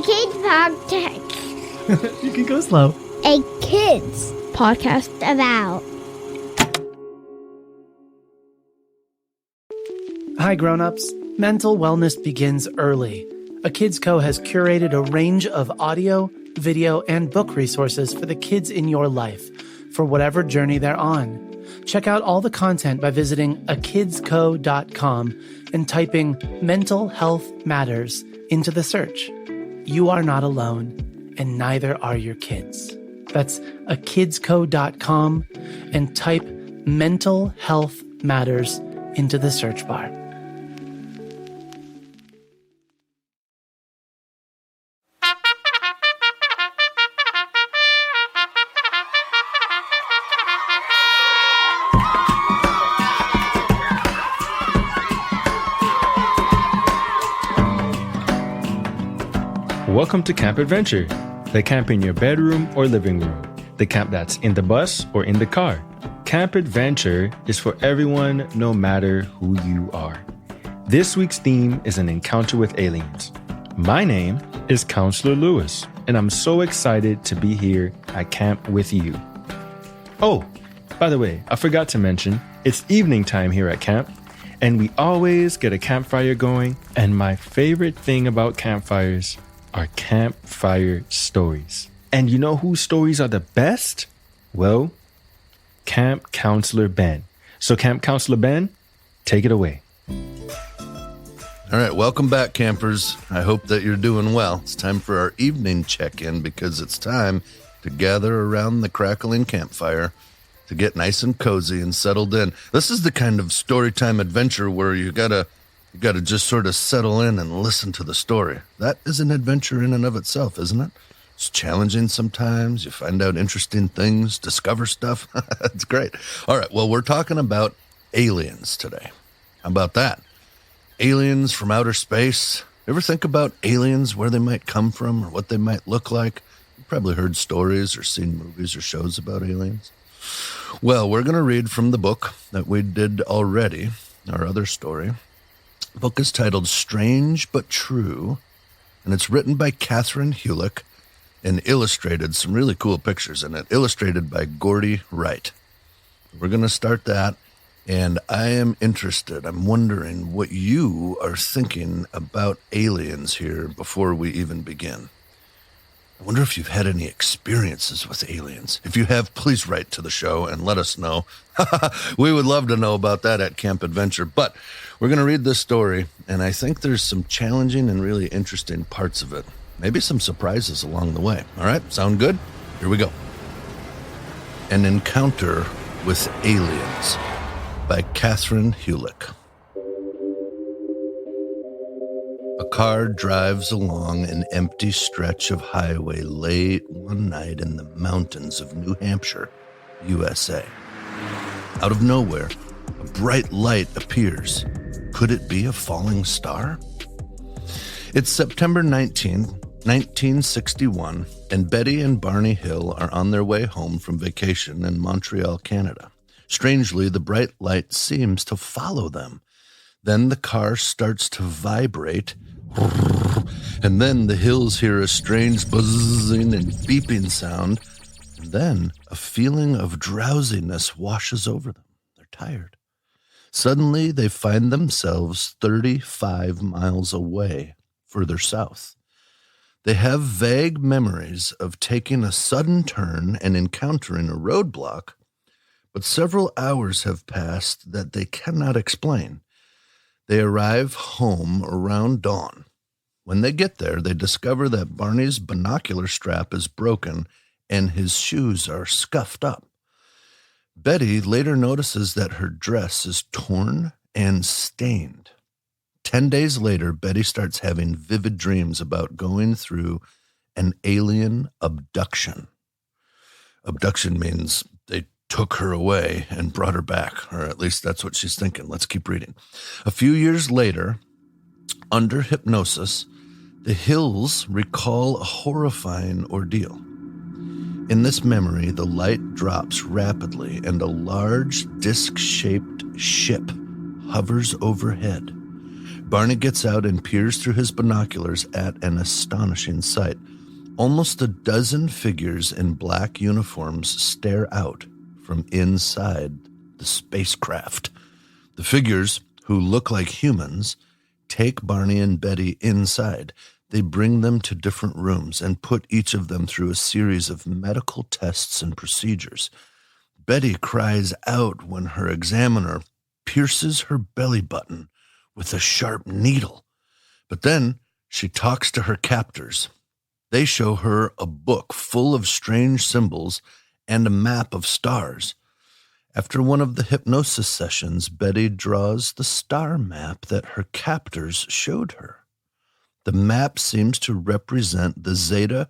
kids podcast. You can go slow. A kids podcast about. Hi, grown-ups. Mental wellness begins early. A Kids Co. has curated a range of audio, video, and book resources for the kids in your life, for whatever journey they're on. Check out all the content by visiting akidsco.com and typing Mental Health Matters into the search. You are not alone, and neither are your kids. That's akidsco.com and type Mental Health Matters into the search bar. Welcome to Camp Adventure, the camp in your bedroom or living room, the camp that's in the bus or in the car. Camp Adventure is for everyone, no matter who you are. This week's theme is an encounter with aliens. My name is Counselor Lewis, and I'm so excited to be here at camp with you. Oh, by the way, I forgot to mention, it's evening time here at camp, and we always get a campfire going, and my favorite thing about campfires are campfire stories. And you know whose stories are the best? Well, Camp Counselor Ben. So Camp Counselor Ben, take it away. All right, welcome back, campers. I hope that you're doing well. It's time for our evening check-in because it's time to gather around the crackling campfire to get nice and cozy and settled in. This is the kind of storytime adventure where you gotta just sort of settle in and listen to the story. That is an adventure in and of itself, isn't it? It's challenging sometimes. You find out interesting things, discover stuff. It's great. All right, well, we're talking about aliens today. How about that? Aliens from outer space. Ever think about aliens, where they might come from or what they might look like? You've probably heard stories or seen movies or shows about aliens. Well, we're going to read from the book that we did already, our other story. The book is titled Strange But True, and it's written by Catherine Hulick and illustrated, some really cool pictures in it, illustrated by Gordy Wright. We're going to start that, and I am interested. I'm wondering what you are thinking about aliens here before we even begin. I wonder if you've had any experiences with aliens. If you have, please write to the show and let us know. We would love to know about that at Camp Adventure. But we're going to read this story, and I think there's some challenging and really interesting parts of it. Maybe some surprises along the way. All right, sound good? Here we go. An Encounter with Aliens by Catherine Hulick. A car drives along an empty stretch of highway late one night in the mountains of New Hampshire, USA. Out of nowhere, a bright light appears. Could it be a falling star? It's September 19th, 1961, and Betty and Barney Hill are on their way home from vacation in Montreal, Canada. Strangely, the bright light seems to follow them. Then the car starts to vibrate, and then the Hills hear a strange buzzing and beeping sound, and then a feeling of drowsiness washes over them. They're tired. Suddenly, they find themselves 35 miles away, further south. They have vague memories of taking a sudden turn and encountering a roadblock, but several hours have passed that they cannot explain. They arrive home around dawn. When they get there, they discover that Barney's binocular strap is broken and his shoes are scuffed up. Betty later notices that her dress is torn and stained. 10 days later, Betty starts having vivid dreams about going through an alien abduction. Abduction means they took her away and brought her back, or at least that's what she's thinking. Let's keep reading. A few years later, under hypnosis, the Hills recall a horrifying ordeal. In this memory, the light drops rapidly and a large disc-shaped ship hovers overhead. Barney gets out and peers through his binoculars at an astonishing sight. Almost a dozen figures in black uniforms stare out from inside the spacecraft. The figures, who look like humans, take Barney and Betty inside. They bring them to different rooms and put each of them through a series of medical tests and procedures. Betty cries out when her examiner pierces her belly button with a sharp needle. But then she talks to her captors. They show her a book full of strange symbols and a map of stars. After one of the hypnosis sessions, Betty draws the star map that her captors showed her. The map seems to represent the Zeta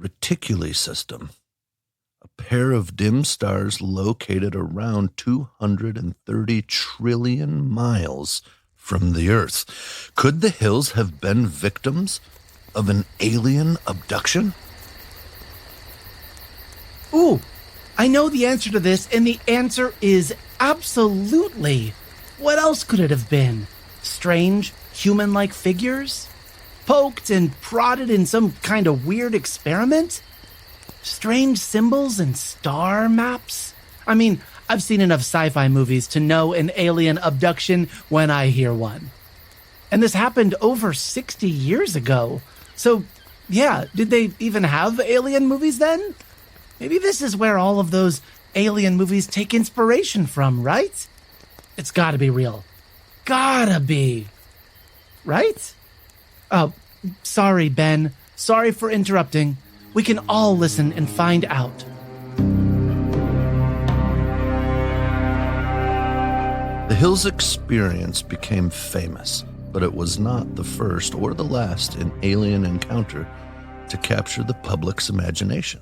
Reticuli system, a pair of dim stars located around 230 trillion miles from the Earth. Could the Hills have been victims of an alien abduction? Ooh, I know the answer to this, and the answer is absolutely. What else could it have been? Strange, human-like figures? Poked and prodded in some kind of weird experiment? Strange symbols and star maps? I mean, I've seen enough sci-fi movies to know an alien abduction when I hear one. And this happened over 60 years ago. So, yeah, did they even have alien movies then? Maybe this is where all of those alien movies take inspiration from, right? It's gotta be real. Gotta be. Right? Oh, sorry, Ben. Sorry for interrupting. We can all listen and find out. The Hills experience became famous, but it was not the first or the last in alien encounter to capture the public's imagination.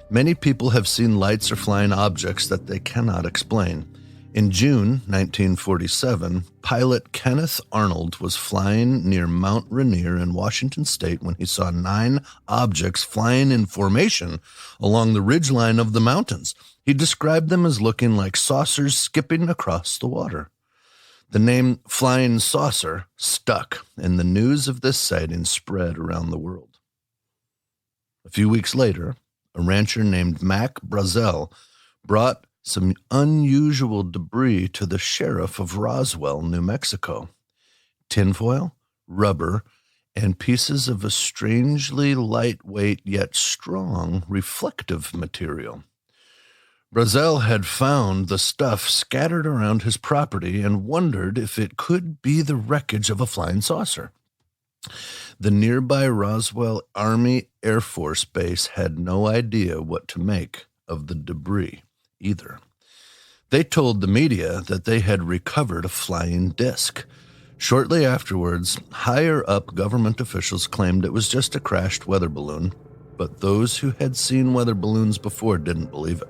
Many people have seen lights or flying objects that they cannot explain. In June 1947, pilot Kenneth Arnold was flying near Mount Rainier in Washington state when he saw 9 objects flying in formation along the ridgeline of the mountains. He described them as looking like saucers skipping across the water. The name Flying Saucer stuck, and the news of this sighting spread around the world. A few weeks later, a rancher named Mac Brazel brought some unusual debris to the sheriff of Roswell, New Mexico. Tinfoil, rubber, and pieces of a strangely lightweight yet strong reflective material. Brazel had found the stuff scattered around his property and wondered if it could be the wreckage of a flying saucer. The nearby Roswell Army Air Force Base had no idea what to make of the debris either. They told the media that they had recovered a flying disc. Shortly afterwards, higher-up government officials claimed it was just a crashed weather balloon, but those who had seen weather balloons before didn't believe it.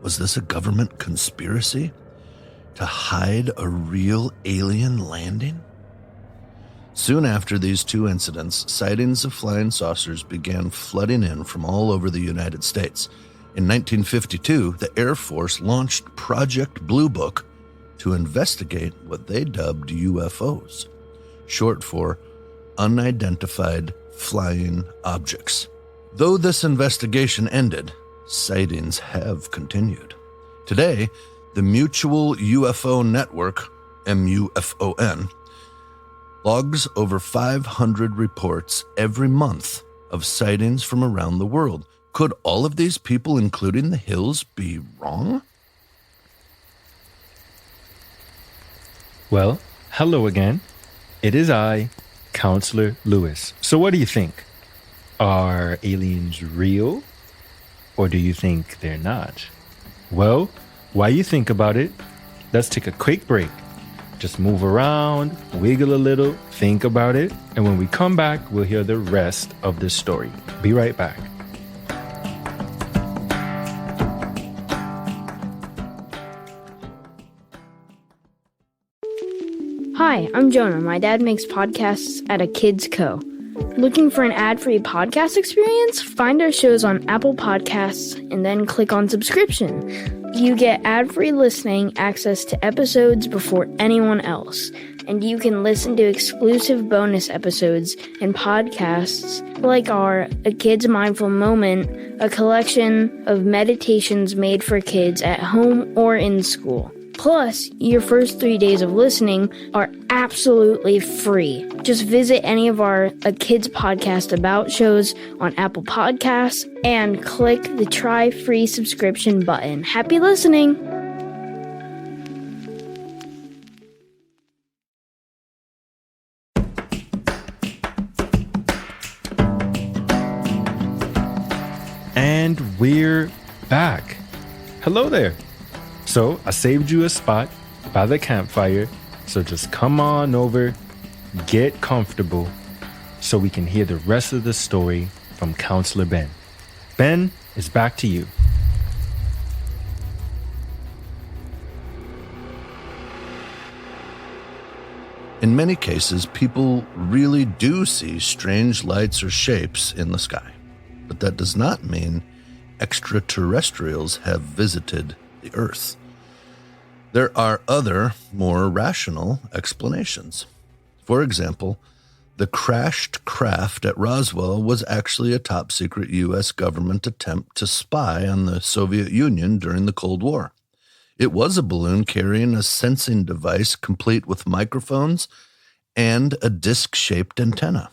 Was this a government conspiracy to hide a real alien landing? Soon after these 2 incidents, sightings of flying saucers began flooding in from all over the United States. In 1952, the Air Force launched Project Blue Book to investigate what they dubbed UFOs, short for Unidentified Flying Objects. Though this investigation ended, sightings have continued. Today, the Mutual UFO Network, MUFON, logs over 500 reports every month of sightings from around the world. Could all of these people, including the Hills, be wrong? Well, hello again. It is I, Counselor Lewis. So what do you think? Are aliens real? Or do you think they're not? Well, while you think about it, let's take a quick break. Just move around, wiggle a little, think about it, and when we come back, we'll hear the rest of the story. Be right back. Hi, I'm Jonah. My dad makes podcasts at a Kids Co. Looking for an ad-free podcast experience? Find our shows on Apple Podcasts and then click on subscription. You get ad-free listening, access to episodes before anyone else, and you can listen to exclusive bonus episodes and podcasts like our A Kid's Mindful Moment, a collection of meditations made for kids at home or in school. Plus, your first 3 days of listening are absolutely free. Just visit any of our A Kids Podcast About shows on Apple Podcasts and click the Try Free subscription button. Happy listening! And we're back. Hello there. So I saved you a spot by the campfire. So just come on over, get comfortable, so we can hear the rest of the story from Counselor Ben. Ben, it's back to you. In many cases, people really do see strange lights or shapes in the sky. But that does not mean extraterrestrials have visited the Earth. There are other, more rational explanations. For example, the crashed craft at Roswell was actually a top-secret U.S. government attempt to spy on the Soviet Union during the Cold War. It was a balloon carrying a sensing device complete with microphones and a disc-shaped antenna.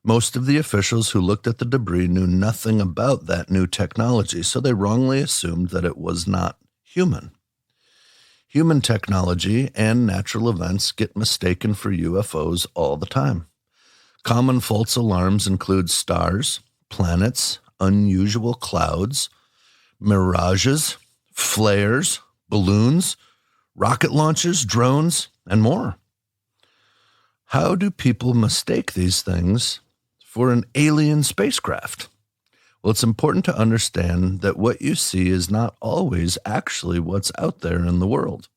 Most of the officials who looked at the debris knew nothing about that new technology, so they wrongly assumed that it was not human. Human technology and natural events get mistaken for UFOs all the time. Common false alarms include stars, planets, unusual clouds, mirages, flares, balloons, rocket launches, drones, and more. How do people mistake these things for an alien spacecraft? Well, it's important to understand that what you see is not always actually what's out there in the world.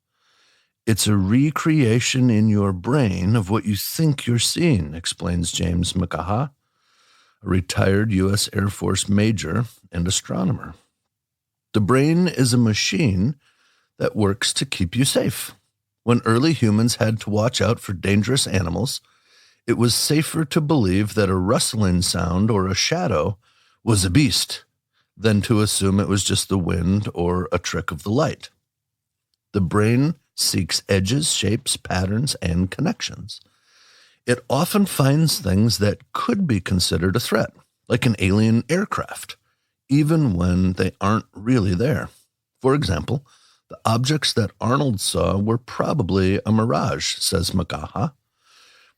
It's a recreation in your brain of what you think you're seeing, explains James McCaha, a retired U.S. Air Force major and astronomer. The brain is a machine that works to keep you safe. When early humans had to watch out for dangerous animals, it was safer to believe that a rustling sound or a shadow was a beast than to assume it was just the wind or a trick of the light. The brain seeks edges, shapes, patterns, and connections. It often finds things that could be considered a threat, like an alien aircraft, even when they aren't really there. For example, the objects that Arnold saw were probably a mirage, says McCaha.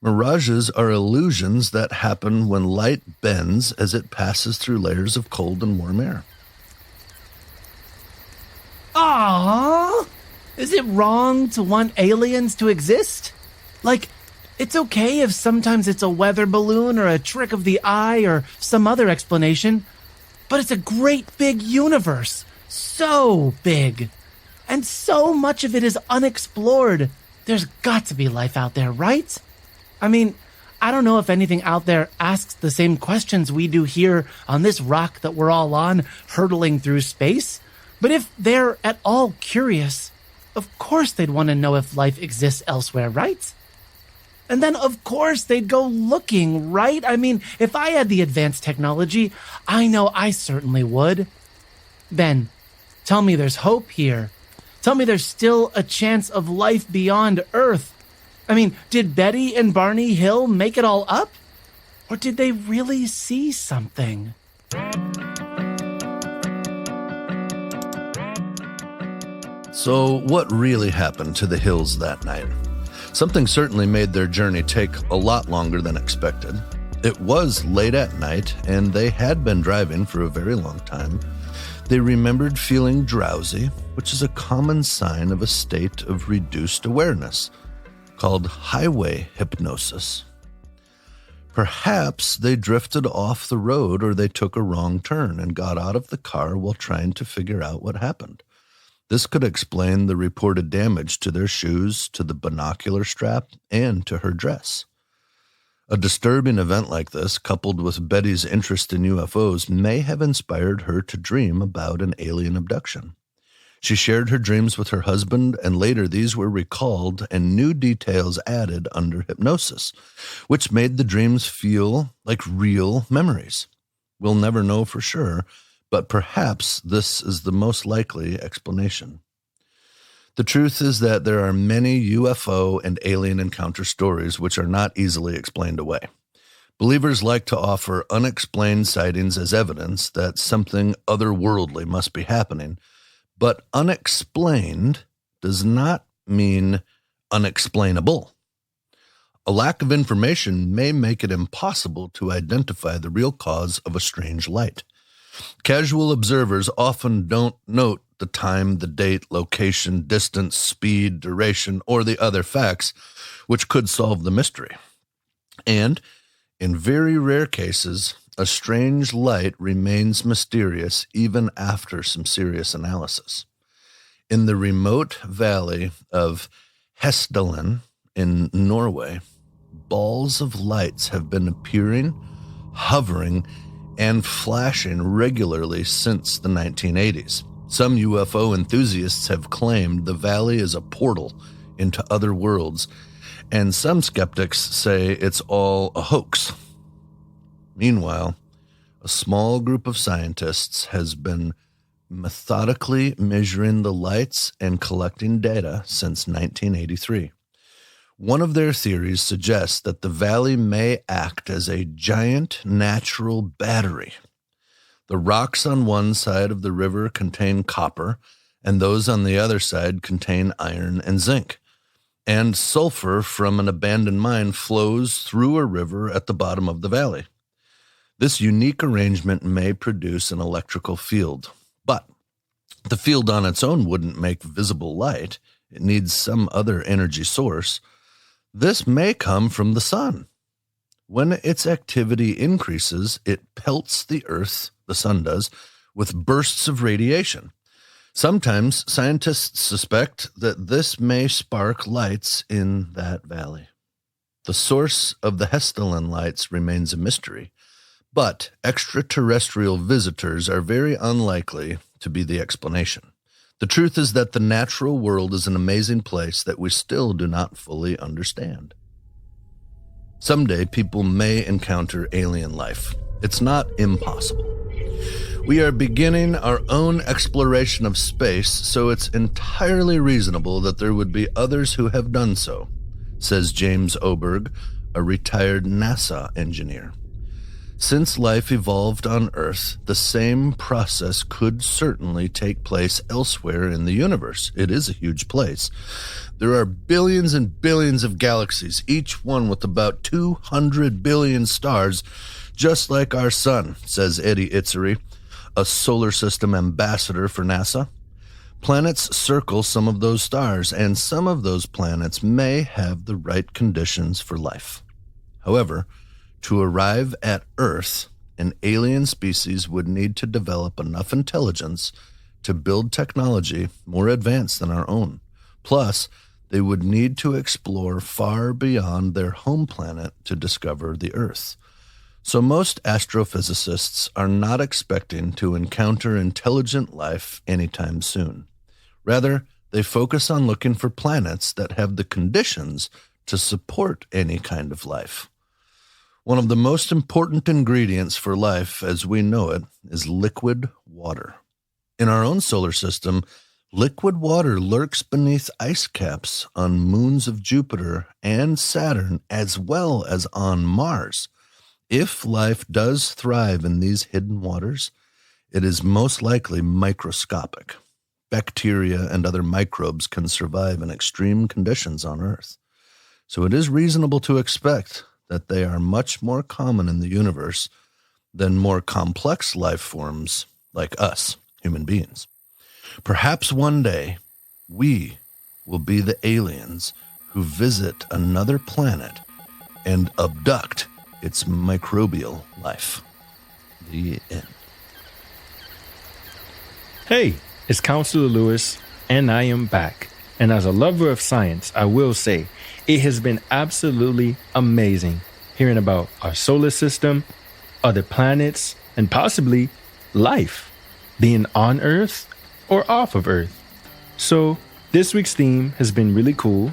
Mirages are illusions that happen when light bends as it passes through layers of cold and warm air. Aww! Is it wrong to want aliens to exist? Like, it's okay if sometimes it's a weather balloon or a trick of the eye or some other explanation, but it's a great big universe. So big. And so much of it is unexplored. There's got to be life out there, right? I mean, I don't know if anything out there asks the same questions we do here on this rock that we're all on, hurtling through space. But if they're at all curious, of course they'd want to know if life exists elsewhere, right? And then, of course, they'd go looking, right? I mean, if I had the advanced technology, I know I certainly would. Ben, tell me there's hope here. Tell me there's still a chance of life beyond Earth. I mean, did Betty and Barney Hill make it all up? Or did they really see something? So what really happened to the Hills that night? Something certainly made their journey take a lot longer than expected. It was late at night, and they had been driving for a very long time. They remembered feeling drowsy, which is a common sign of a state of reduced awareness, called highway hypnosis. Perhaps they drifted off the road or they took a wrong turn and got out of the car while trying to figure out what happened. This could explain the reported damage to their shoes, to the binocular strap, and to her dress. A disturbing event like this, coupled with Betty's interest in UFOs, may have inspired her to dream about an alien abduction. She shared her dreams with her husband, and later these were recalled and new details added under hypnosis, which made the dreams feel like real memories. We'll never know for sure, but perhaps this is the most likely explanation. The truth is that there are many UFO and alien encounter stories which are not easily explained away. Believers like to offer unexplained sightings as evidence that something otherworldly must be happening, but unexplained does not mean unexplainable. A lack of information may make it impossible to identify the real cause of a strange light. Casual observers often don't note the time, the date, location, distance, speed, duration, or the other facts which could solve the mystery. And in very rare cases, a strange light remains mysterious even after some serious analysis. In the remote valley of Hessdalen in Norway, balls of lights have been appearing, hovering, and flashing regularly since the 1980s. Some UFO enthusiasts have claimed the valley is a portal into other worlds, and some skeptics say it's all a hoax. Meanwhile, a small group of scientists has been methodically measuring the lights and collecting data since 1983. One of their theories suggests that the valley may act as a giant natural battery. The rocks on one side of the river contain copper, and those on the other side contain iron and zinc. And sulfur from an abandoned mine flows through a river at the bottom of the valley. This unique arrangement may produce an electrical field, but the field on its own wouldn't make visible light. It needs some other energy source. This may come from the sun. When its activity increases, it pelts the earth, the sun does, with bursts of radiation. Sometimes scientists suspect that this may spark lights in that valley. The source of the Hessdalen lights remains a mystery, but extraterrestrial visitors are very unlikely to be the explanation. The truth is that the natural world is an amazing place that we still do not fully understand. Someday, people may encounter alien life. It's not impossible. We are beginning our own exploration of space, so it's entirely reasonable that there would be others who have done so, says James Oberg, a retired NASA engineer. Since life evolved on Earth, the same process could certainly take place elsewhere in the universe. It is a huge place. There are billions and billions of galaxies, each one with about 200 billion stars, just like our sun, says Eddie Itzeri, a solar system ambassador for NASA. Planets circle some of those stars, and some of those planets may have the right conditions for life. However, to arrive at Earth, an alien species would need to develop enough intelligence to build technology more advanced than our own. Plus, they would need to explore far beyond their home planet to discover the Earth. So most astrophysicists are not expecting to encounter intelligent life anytime soon. Rather, they focus on looking for planets that have the conditions to support any kind of life. One of the most important ingredients for life as we know it is liquid water. In our own solar system, liquid water lurks beneath ice caps on moons of Jupiter and Saturn, as well as on Mars. If life does thrive in these hidden waters, it is most likely microscopic. Bacteria and other microbes can survive in extreme conditions on Earth. So it is reasonable to expect that they are much more common in the universe than more complex life forms like us, human beings. Perhaps one day, we will be the aliens who visit another planet and abduct its microbial life. The end. Hey, it's Counselor Lewis, and I am back. And as a lover of science, I will say, it has been absolutely amazing hearing about our solar system, other planets, and possibly life being on Earth or off of Earth. So this week's theme has been really cool.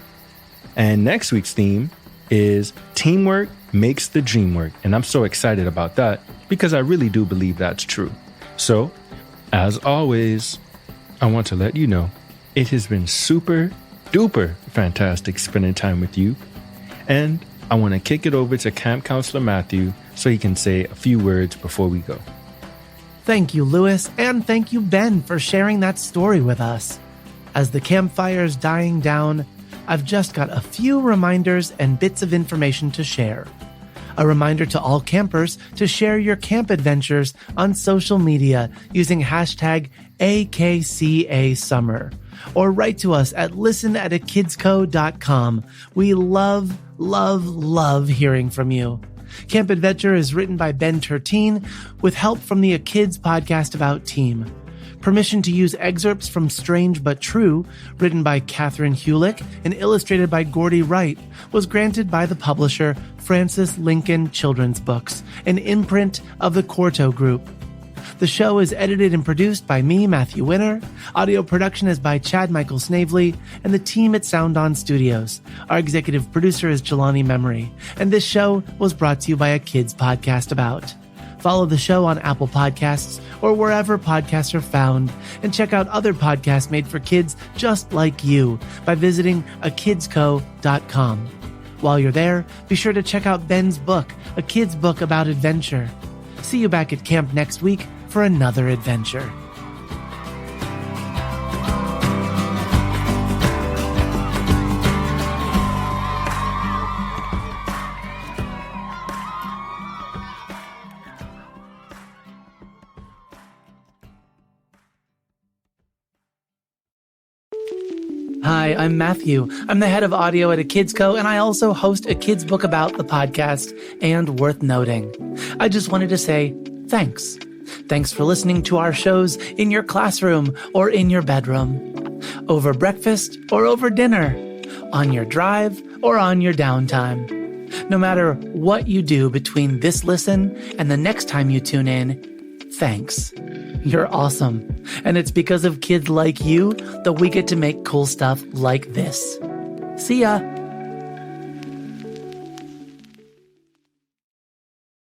And next week's theme is teamwork makes the dream work. And I'm so excited about that because I really do believe that's true. So, as always, I want to let you know it has been super duper fantastic spending time with you. And I want to kick it over to Camp Counselor Matthew so he can say a few words before we go. Thank you, Lewis, and thank you, Ben, for sharing that story with us. As the campfire's dying down, I've just got a few reminders and bits of information to share. A reminder to all campers to share your camp adventures on social media using hashtag AKCASummer, or write to us at listen@akidsco.com. We love hearing from you. Camp Adventure is written by Ben Tertine with help from the A Kids podcast about team. Permission to use excerpts from Strange But True, written by Catherine Hulick and illustrated by Gordy Wright, was granted by the publisher Francis Lincoln Children's Books, an imprint of the Quarto Group. The show is edited and produced by me, Matthew Winner. Audio production is by Chad Michael Snavely and the team at Sound On Studios. Our executive producer is Jelani Memory, and this show was brought to you by A Kids podcast about. Follow the show on Apple Podcasts or wherever podcasts are found, and check out other podcasts made for kids just like you by visiting akidsco.com. While you're there, be sure to check out Ben's book, A Kid's Book About Adventure. See you back at camp next week for another adventure. Hi, I'm Matthew. I'm the head of audio at A Kids Co, and I also host A Kids Book About the podcast, and worth noting. I just wanted to say thanks. Thanks for listening to our shows in your classroom or in your bedroom, over breakfast or over dinner, on your drive or on your downtime. No matter what you do between this listen and the next time you tune in, thanks. You're awesome. And it's because of kids like you that we get to make cool stuff like this. See ya.